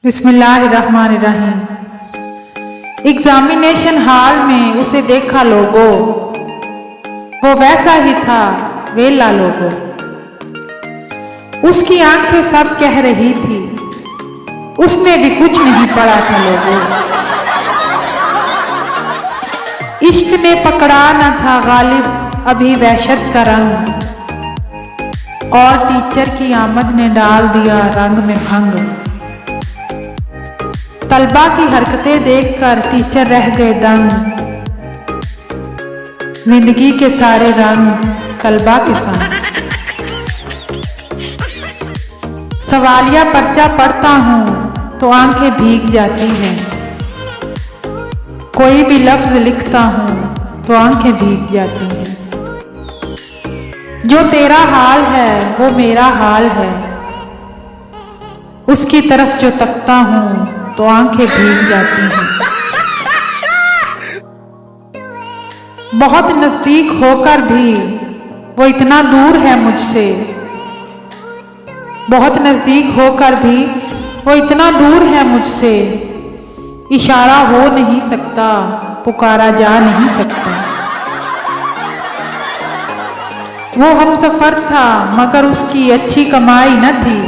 बिस्मिल्लाहिर्रहमानिर्रहीम। Examination hall में उसे देखा लोगों, वो वैसा ही था वेला लोगों। उसकी आंखें सब कह रही थी, उसने भी कुछ नहीं पढ़ा था लोगों। इश्क ने पकड़ा न था गालिब अभी वहशत का रंग, और टीचर की आमद ने डाल दिया रंग में भंग। तलबा की हरकतें देखकर टीचर रह गए दंग, जिंदगी के सारे रंग तलबा के संग। सवालिया पर्चा पढ़ता हूँ तो आंखें भीग जाती हैं, कोई भी लफ्ज लिखता हूँ तो आंखें भीग जाती हैं। जो तेरा हाल है वो मेरा हाल है, उसकी तरफ जो तकता हूँ तो आंखें भीग जाती हैं। बहुत नजदीक होकर भी वो इतना दूर है मुझसे, बहुत नजदीक होकर भी वो इतना दूर है मुझसे। इशारा हो नहीं सकता, पुकारा जा नहीं सकता। वो हमसफर था मगर उसकी अच्छी कमाई न थी,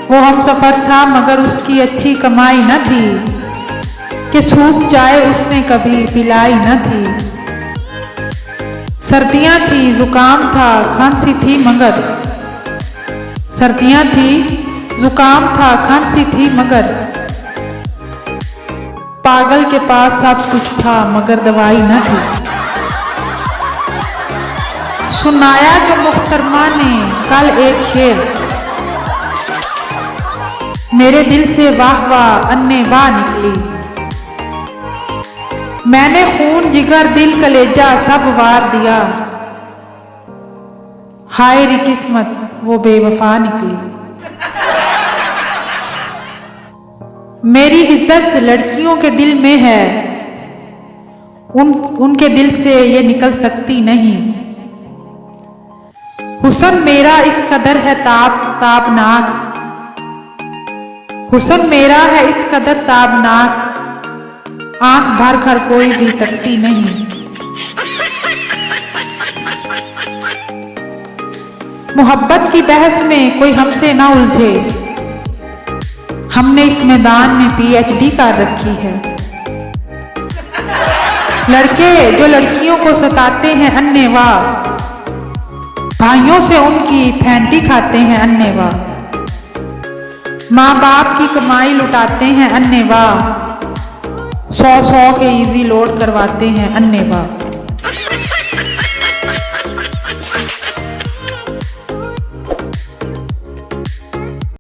वो हमसफर था मगर उसकी अच्छी कमाई न थी, कि सूख जाए उसने कभी पिलाई न थी। सर्दियाँ थी जुकाम था खांसी थी मगर, सर्दियाँ थी जुकाम था खांसी थी मगर, पागल के पास सब कुछ था मगर दवाई न थी। सुनाया जो मुख्तरमा ने कल एक शेर, मेरे दिल से वाह वाह अन्ने वाह निकली। मैंने खून जिगर दिल कलेजा सब वार दिया, हाय री किस्मत वो बेवफा निकली। मेरी इज्जत लड़कियों के दिल में है, उनके दिल से ये निकल सकती नहीं। हुस्न मेरा इस कदर है ताबनाक, हुस्न मेरा है इस कदर ताबनाक, आंख भर कर कोई भी तकती नहीं। मोहब्बत की बहस में कोई हमसे ना उलझे, हमने इस मैदान में PhD कर रखी है। लड़के जो लड़कियों को सताते हैं अन्नेवाह, भाइयों से उनकी फैंटी खाते हैं अन्नेवाह। माँ बाप की कमाई लुटाते हैं अन्नेवाह, 100 के इजी लोड करवाते हैं अन्नेवाह।